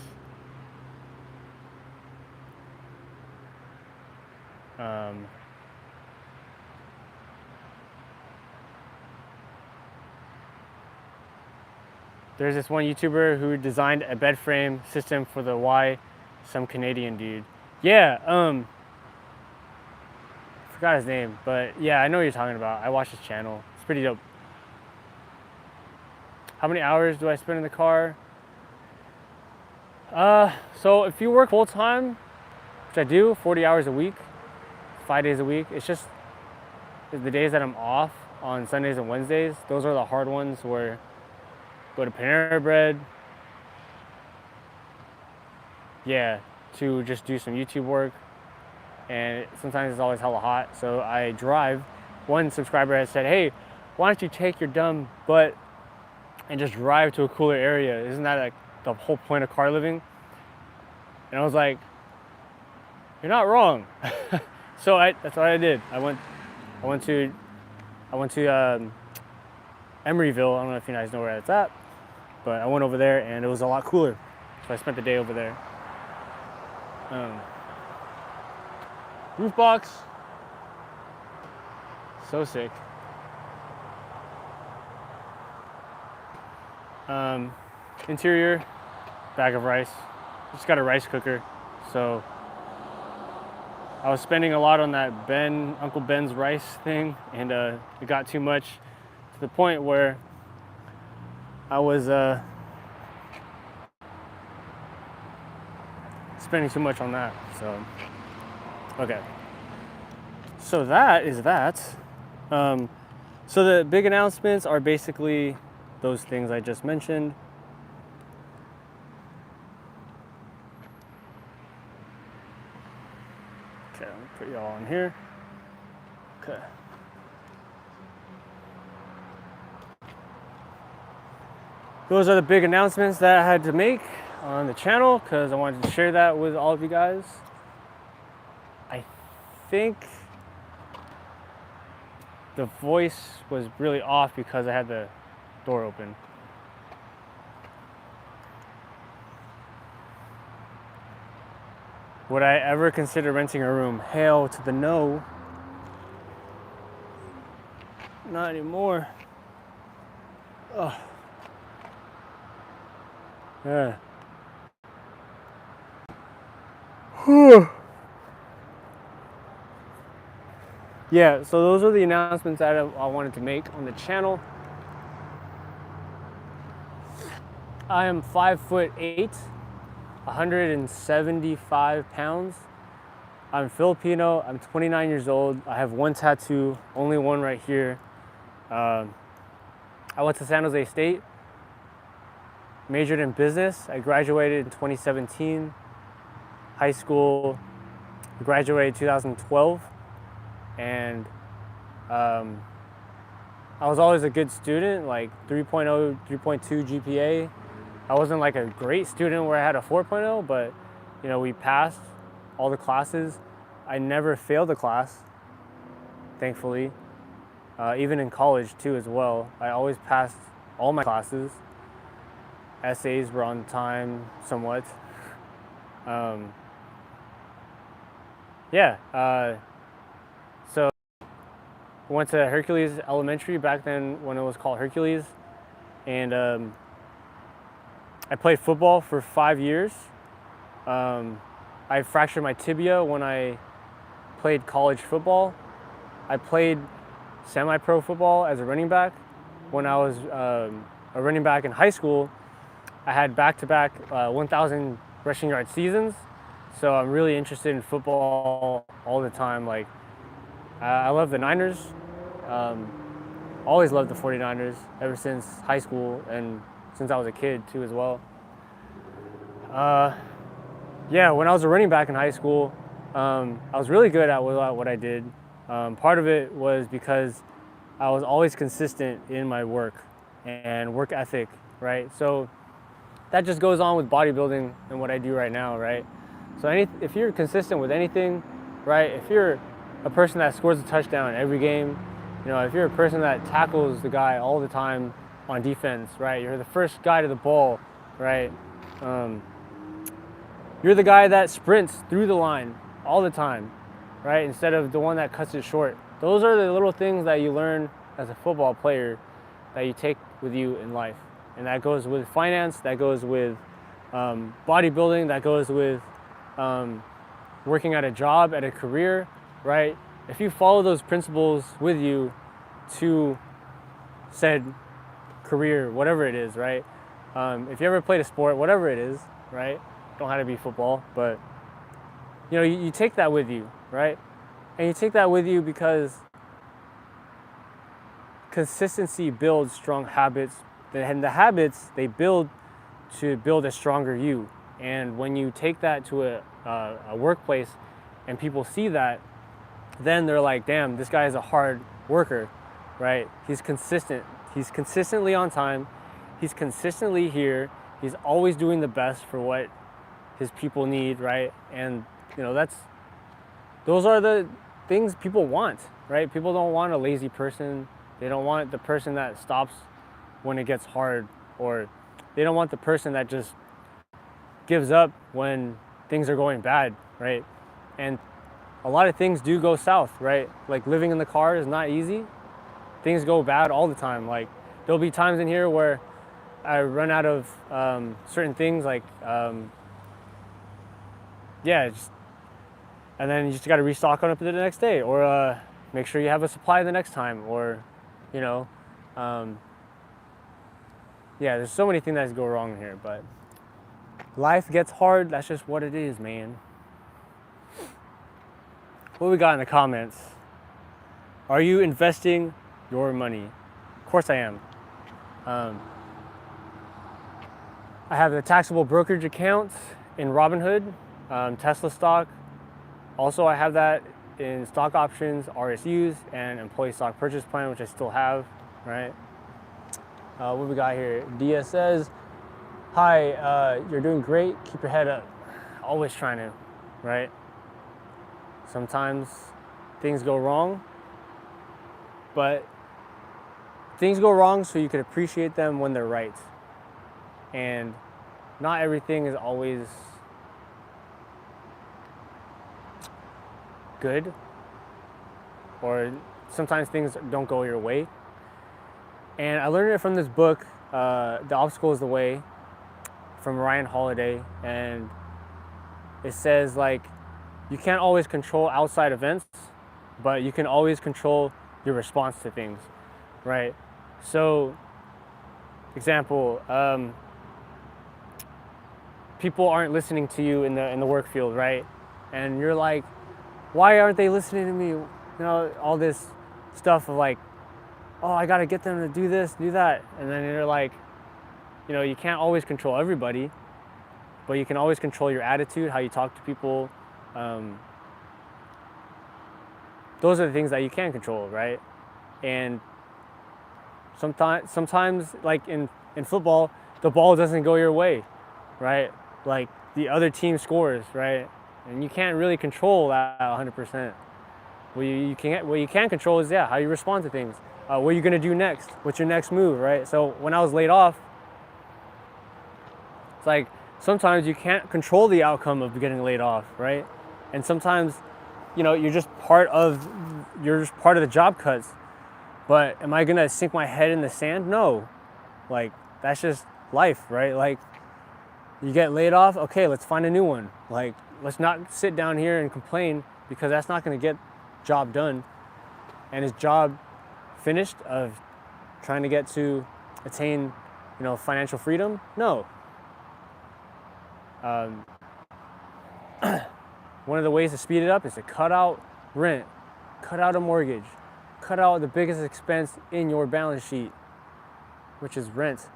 There's this one YouTuber who designed a bed frame system for the Y, some Canadian dude. Yeah, forgot his name, but yeah, I know what you're talking about. I watched his channel. It's pretty dope. How many hours do I spend in the car? So if you work full time, which I do, 40 hours a week, 5 days a week, it's just the days that I'm off on Sundays and Wednesdays. Those are the hard ones where go to Panera Bread. Yeah, to just do some YouTube work. And sometimes it's always hella hot, so I drive. One subscriber has said, hey, why don't you take your dumb butt and just drive to a cooler area? Isn't that like the whole point of car living? And I was like, you're not wrong. So that's what I did. I went to Emeryville. I don't know if you guys know where that's at, but I went over there and it was a lot cooler. So I spent the day over there. Roof box, so sick. Interior, bag of rice. Just got a rice cooker, so I was spending a lot on that Uncle Ben's rice thing, and it got too much to the point where I was spending too much on that. So okay, so that is that. So the big announcements are basically those things I just mentioned. Okay, let me put y'all on here. Okay. Those are the big announcements that I had to make on the channel because I wanted to share that with all of you guys. I think the voice was really off because I had the door open. Would I ever consider renting a room? Hell to the no. Not anymore. Ugh. Yeah. Yeah, so those are the announcements that I wanted to make on the channel. I am 5'8", 175 pounds. I'm Filipino. I'm 29 years old. I have one tattoo, only one right here. I went to San Jose State, majored in business. I graduated in 2017. High school, graduated 2012, and I was always a good student, like 3.0, 3.2 GPA. I wasn't like a great student where I had a 4.0, but we passed all the classes. I never failed a class, thankfully. Even in college too as well. I always passed all my classes. Essays were on time somewhat. So I went to Hercules Elementary back then when it was called Hercules, and I played football for 5 years. I fractured my tibia when I played college football. I played semi-pro football as a running back. When I was a running back in high school, I had back-to-back 1,000 rushing yard seasons. So I'm really interested in football all the time. Like, I love the Niners. Always loved the 49ers ever since high school and since I was a kid too as well. When I was a running back in high school, I was really good at what I did. Part of it was because I was always consistent in my work and work ethic, right? So that just goes on with bodybuilding and what I do right now, right? So if you're consistent with anything, right? If you're a person that scores a touchdown every game, if you're a person that tackles the guy all the time on defense, right? You're the first guy to the ball, right? You're the guy that sprints through the line all the time, right? Instead of the one that cuts it short. Those are the little things that you learn as a football player that you take with you in life. And that goes with finance, that goes with bodybuilding, that goes with working at a job, at a career, right? If you follow those principles with you to said career, whatever it is, right? If you ever played a sport, whatever it is, right? Don't have to be football, but you take that with you, right? And you take that with you because consistency builds strong habits, and the habits they build to build a stronger you. And when you take that to a workplace and people see that, then they're like, damn, this guy is a hard worker, right? He's consistent. He's consistently on time. He's consistently here. He's always doing the best for what his people need, right? And those are the things people want, right? People don't want a lazy person. They don't want the person that stops when it gets hard, or they don't want the person that just gives up when things are going bad, right? And a lot of things do go south, right? Like living in the car is not easy. Things go bad all the time. Like there'll be times in here where I run out of certain things, like and then you just got to restock on it the next day, or make sure you have a supply the next time, or there's so many things that go wrong here, but life gets hard. That's just what it is, man. What we got in the comments? Are you investing your money? Of course I am. I have the taxable brokerage account in Robinhood, Tesla stock. Also, I have that in stock options, RSUs, and employee stock purchase plan, which I still have, right? What we got here? Dia says, hi, you're doing great. Keep your head up. Always trying to, right? Sometimes things go wrong, but things go wrong so you can appreciate them when they're right. And not everything is always good, or sometimes things don't go your way. And I learned it from this book, The Obstacle is the Way, from Ryan Holiday. And it says, like, you can't always control outside events, but you can always control your response to things, right? So, example, people aren't listening to you in the work field, right? And you're like, why aren't they listening to me? You know, all this stuff of like, oh, I gotta get them to do this, do that. And then you're like, you know, you can't always control everybody, but you can always control your attitude, how you talk to people. Those are the things that you can control, right? And sometimes like in football, the ball doesn't go your way, right? Like the other team scores, right? And you can't really control that 100%. What you can control is, yeah, how you respond to things. What are you gonna do next? What's your next move, right? So when I was laid off, it's like sometimes you can't control the outcome of getting laid off, right? And sometimes, you know, you're just part of the job cuts. But am I gonna sink my head in the sand? No. Like, that's just life, right? Like, you get laid off, okay, let's find a new one. Like, let's not sit down here and complain, because that's not gonna get job done. And is job finished of trying to get to attain, you know, financial freedom? No. One of the ways to speed it up is to cut out rent, cut out a mortgage, cut out the biggest expense in your balance sheet, which is rent,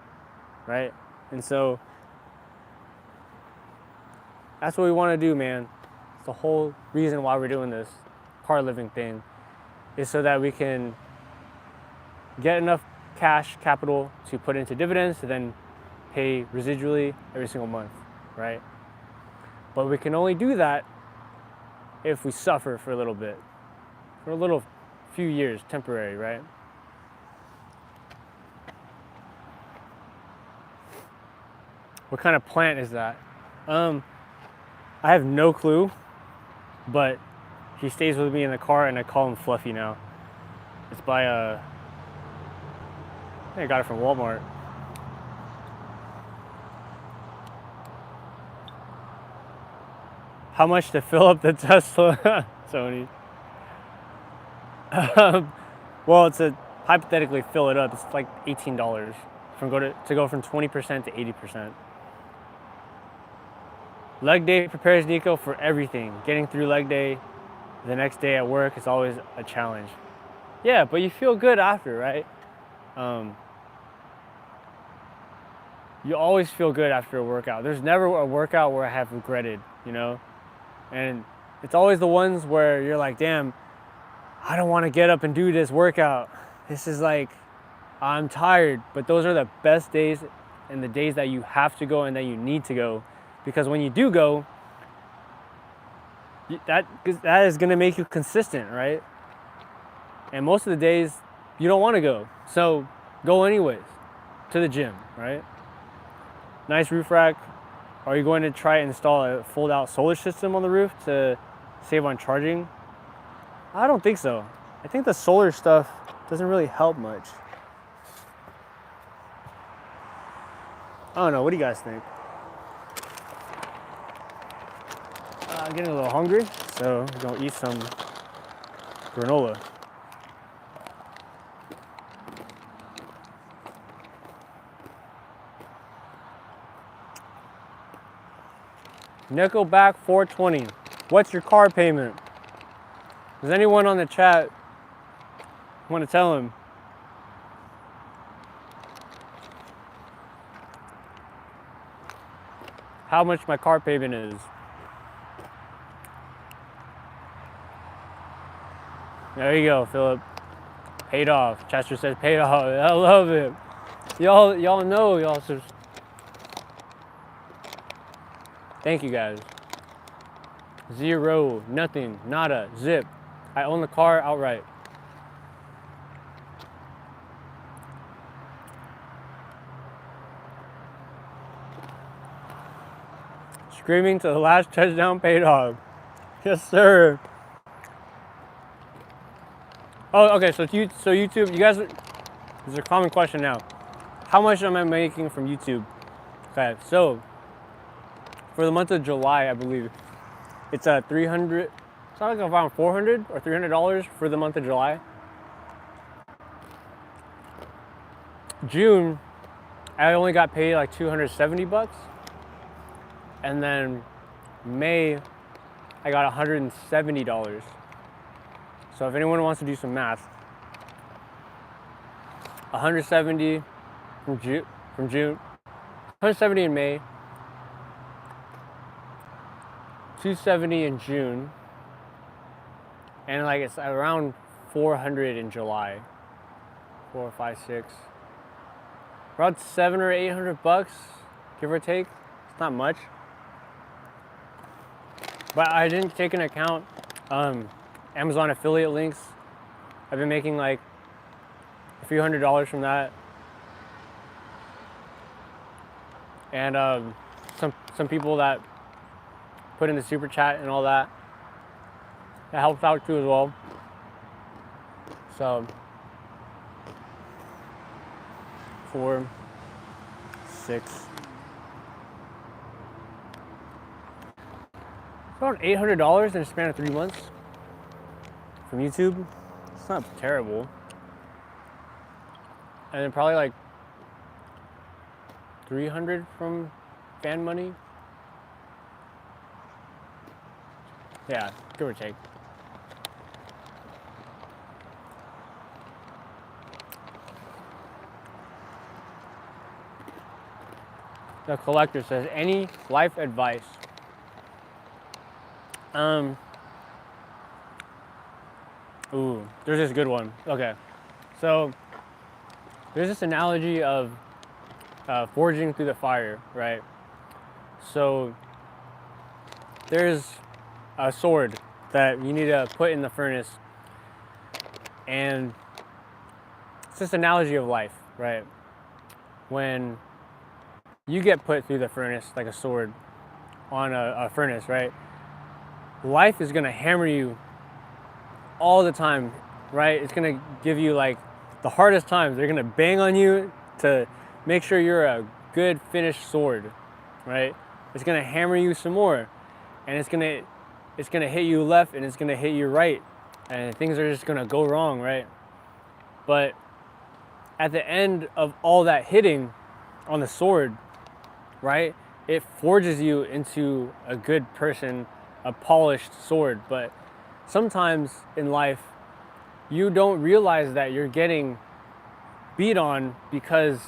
right? And so that's what we want to do, man. It's the whole reason why we're doing this car living thing, is so that we can get enough cash capital to put into dividends to then pay residually every single month, right? But we can only do that if we suffer for a little bit, for a little few years, temporary, right? What kind of plant is that? I have no clue, but he stays with me in the car, and I call him Fluffy now. It's by I think I got it from Walmart. How much to fill up the Tesla, Tony? Well, to hypothetically fill it up, it's like $18 to go from 20% to 80%. Leg day prepares Nico for everything. Getting through leg day the next day at work is always a challenge. Yeah, but you feel good after, right? You always feel good after a workout. There's never a workout where I have regretted, you know? And it's always the ones where you're like, damn, I don't want to get up and do this workout. This is like, I'm tired. But those are the best days, and the days that you have to go and that you need to go. Because when you do go, that is going to make you consistent, right? And most of the days, you don't want to go. So go anyways to the gym, right? Nice roof rack. Are you going to try and install a fold-out solar system on the roof to save on charging? I don't think so. I think the solar stuff doesn't really help much. I don't know. What do you guys think? I'm getting a little hungry, so I'm going to eat some granola. Nickelback 420. What's your car payment? Does anyone on the chat want to tell him? How much my car payment is? There you go, Philip. Paid off. Chester says paid off. I love it. Y'all know, y'all just... Thank you guys. 0, nothing, nada, zip. I own the car outright. Screaming to the last touchdown paid off. Yes, sir. Oh, okay, so YouTube, you guys, there's a common question now. How much am I making from YouTube? Okay, so for the month of July, I believe, it's $300, it's like around $400 or $300 for the month of July. June, I only got paid like $270. And then May, I got $170. So if anyone wants to do some math, 170 from June, 170 in May, 270 in June, and like it's around 400 in July. 4, 5, 6. Around 700 or 800 bucks, give or take. It's not much. But I didn't take into account Amazon affiliate links. I've been making like a few $100s from that. And some people that put in the super chat and all that. That helps out too as well. So 4, 6. Around $800 in a span of 3 months from YouTube. It's not terrible. And then probably like 300 from fan money. Yeah, give or take. The collector says, any life advice? There's this good one. Okay, so there's this analogy of forging through the fire, right? So there's a sword that you need to put in the furnace, and it's this analogy of life, right? When you get put through the furnace like a sword on a furnace, right? Life is gonna hammer you all the time, right? It's gonna give you like the hardest times. They're gonna bang on you to make sure you're a good finished sword, right? It's gonna hammer you some more, and it's gonna hit you left and it's gonna hit you right, and things are just gonna go wrong, right? But at the end of all that hitting on the sword, right, it forges you into a good person, a polished sword. But sometimes in life, you don't realize that you're getting beat on because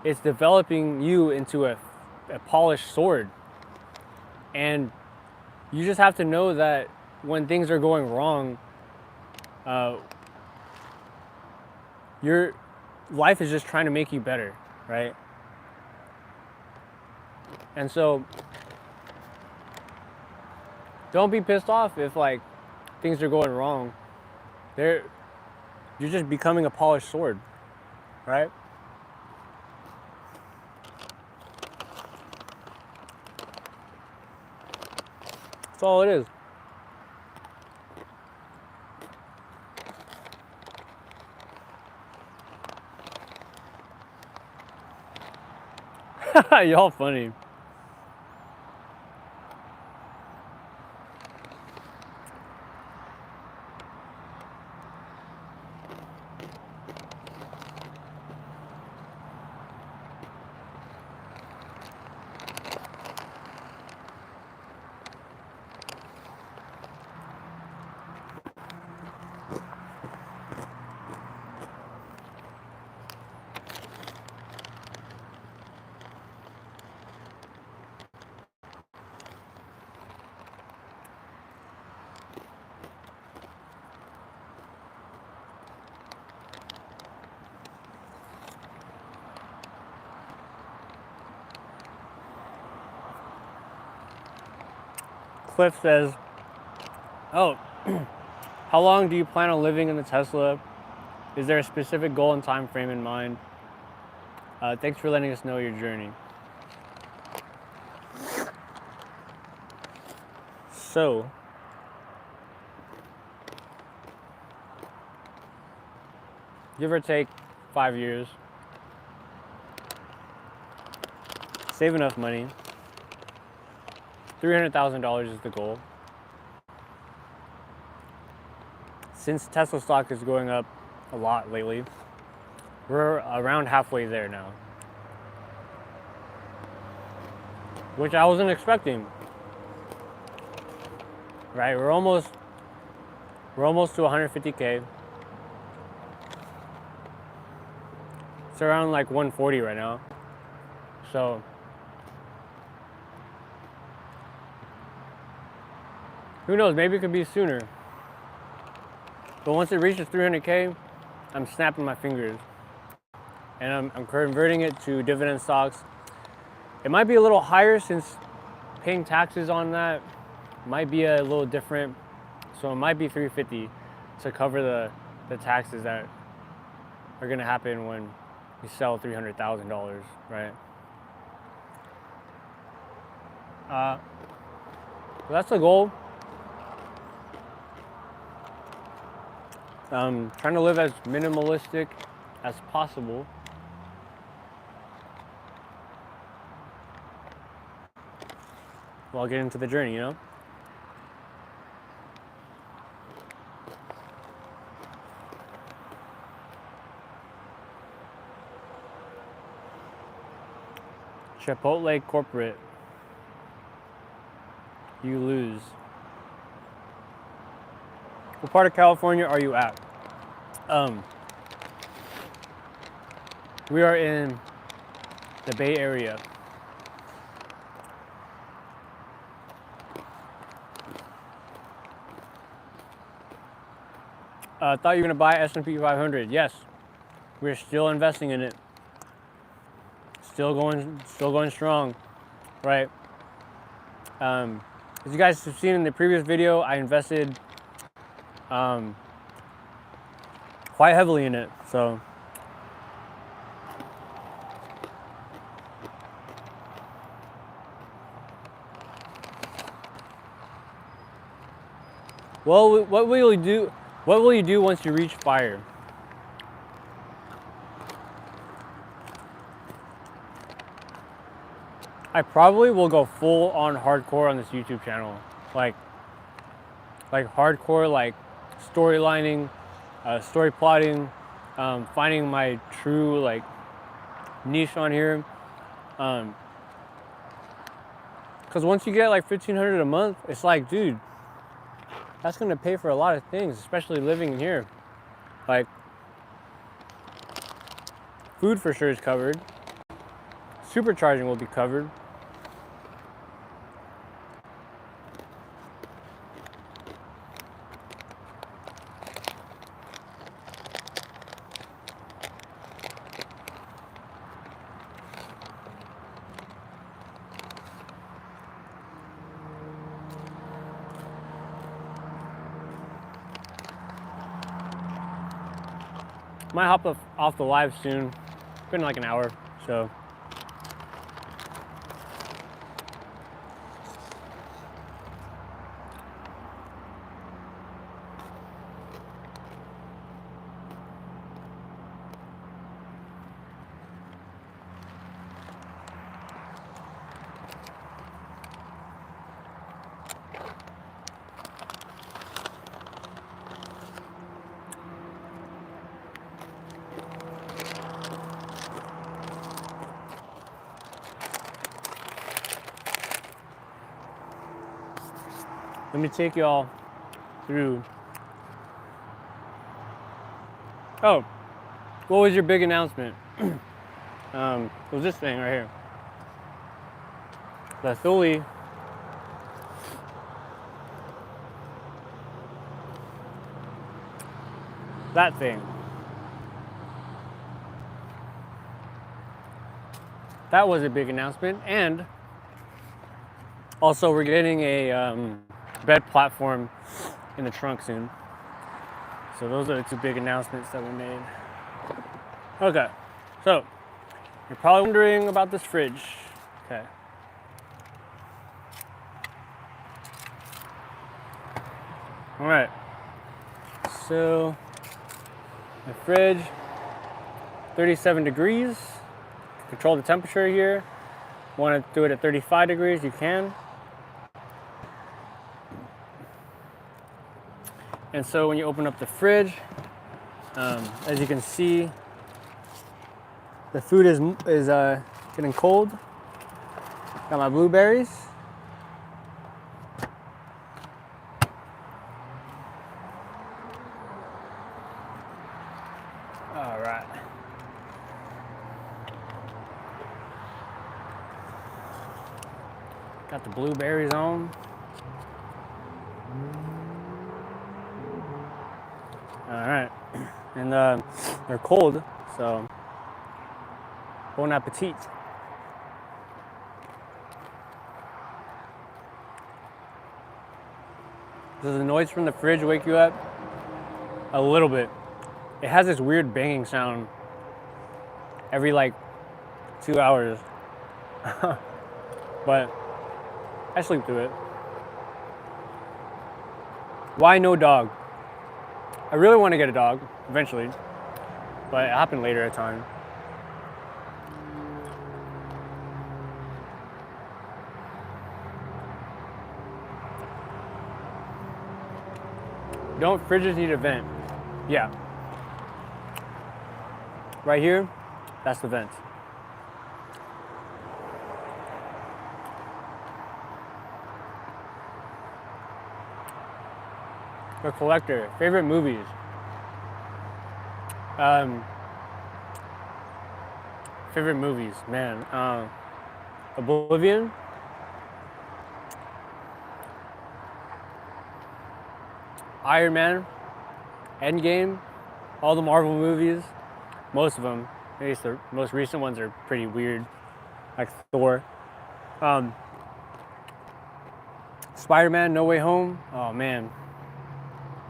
it's developing you into a polished sword. And you just have to know that when things are going wrong, your life is just trying to make you better, right? And so don't be pissed off if like things are going wrong. You're just becoming a polished sword, right? That's all it is. Y'all funny. Cliff says, oh, how long do you plan on living in the Tesla? Is there a specific goal and time frame in mind? Thanks for letting us know your journey. So, give or take 5 years, save enough money. $300,000 is the goal. Since Tesla stock is going up a lot lately, we're around halfway there now, which I wasn't expecting. right? We're almost to 150K. It's around like 140 right now. So who knows, maybe it could be sooner. But once it reaches 300K, I'm snapping my fingers. And I'm converting it to dividend stocks. It might be a little higher since paying taxes on that might be a little different. So it might be 350 to cover the taxes that are gonna happen when you sell $300,000, right? So that's the goal. Trying to live as minimalistic as possible. While getting into the journey, you know? Chipotle corporate. You lose. What part of California are you at? We are in the Bay Area. Thought you were gonna buy S&P 500. Yes, we're still investing in it. Still going strong, right? As you guys have seen in the previous video, I invested quite heavily in it. So well, what will you do? What will you do once you reach fire? I probably will go full on hardcore on this YouTube channel, like hardcore, like storylining, story plotting, finding my true like niche on here. Because once you get like $1,500 a month, it's like, dude, that's gonna pay for a lot of things, especially living here. Like, food for sure is covered. Supercharging will be covered. Might hop off the live soon. It's been like an hour, so. Let me take y'all through. Oh, what was your big announcement? It was this thing right here. The Thule that thing. That was a big announcement, and also we're getting a bed platform in the trunk soon. So those are the two big announcements that we made. Okay, so you're probably wondering about this fridge. Okay. All right, so the fridge, 37 degrees. Control the temperature here. Want to do it at 35 degrees, you can. And so when you open up the fridge, as you can see, the food is getting cold. Got my blueberries. All right. Got the blueberries on. All right. And they're cold, so bon appetit. Does the noise from the fridge wake you up? A little bit. It has this weird banging sound every like 2 hours. But I sleep through it. Why no dog? I really want to get a dog eventually, but it happened later at time. Don't fridges need a vent? Yeah. Right here, that's the vent. The collector, favorite movies. Favorite movies, man. Oblivion. Iron Man, Endgame, all the Marvel movies, most of them. At least the most recent ones are pretty weird, like Thor. Spider-Man, No Way Home. Oh man,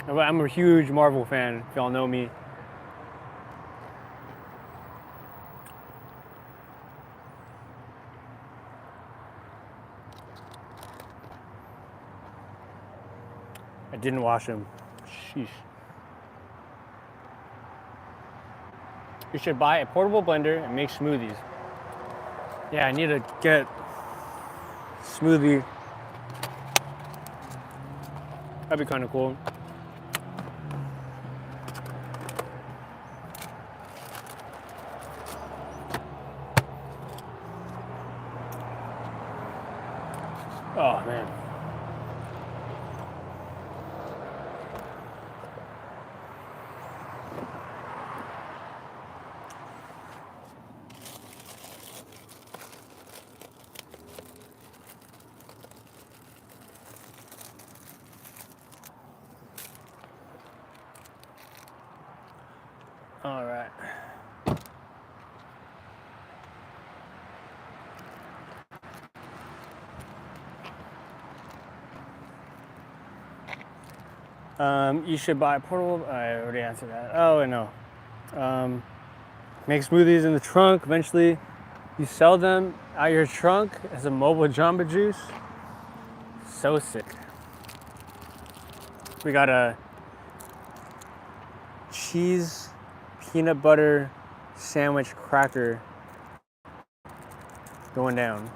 I'm a huge Marvel fan. If y'all know me. I didn't wash them. Sheesh. You should buy a portable blender and make smoothies. Yeah, I need to get smoothie. That'd be kind of cool. Oh man. All right. You should buy portable. I already answered that. Oh, no. Make smoothies in the trunk. Eventually, you sell them out your trunk as a mobile Jamba Juice. So sick. We got a cheese peanut butter sandwich cracker going down.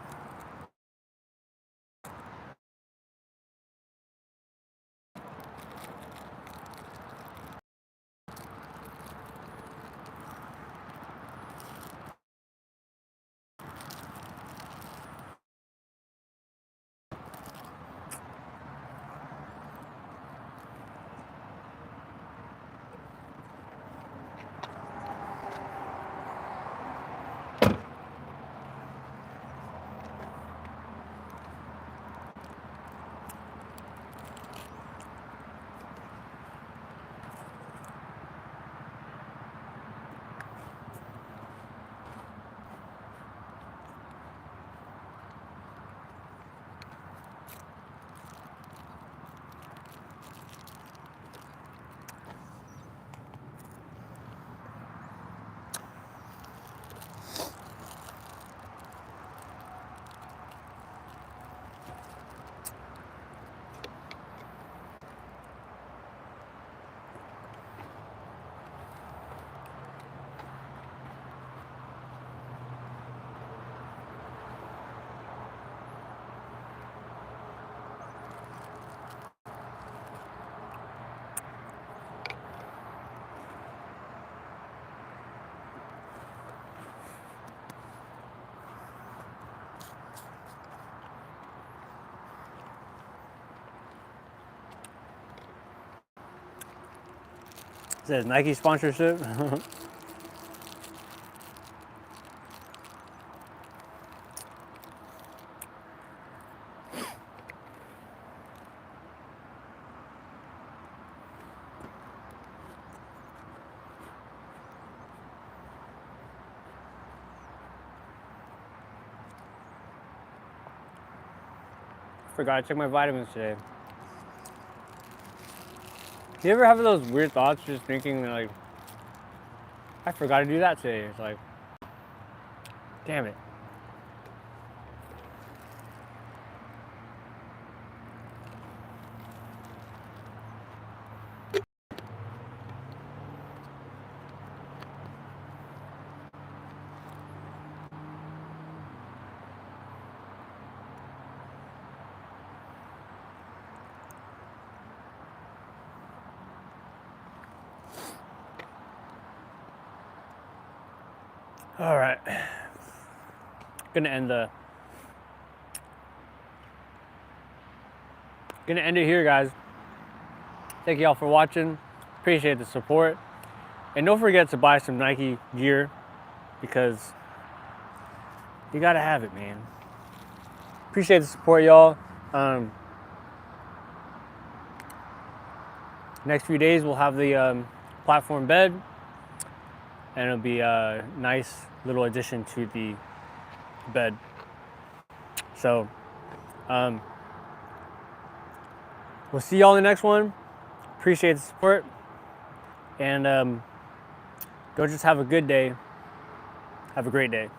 It says Nike sponsorship. Forgot to check my vitamins today. Do you ever have those weird thoughts just thinking like, I forgot to do that today? It's like, damn it. All right, gonna end it here, guys. Thank y'all for watching. Appreciate the support, and don't forget to buy some Nike gear because you gotta have it, man. Appreciate the support, y'all. Next few days we'll have the platform bed, and it'll be a nice little addition to the bed. So we'll see y'all in the next one. Appreciate the support, and go just have a good day. Have a great day.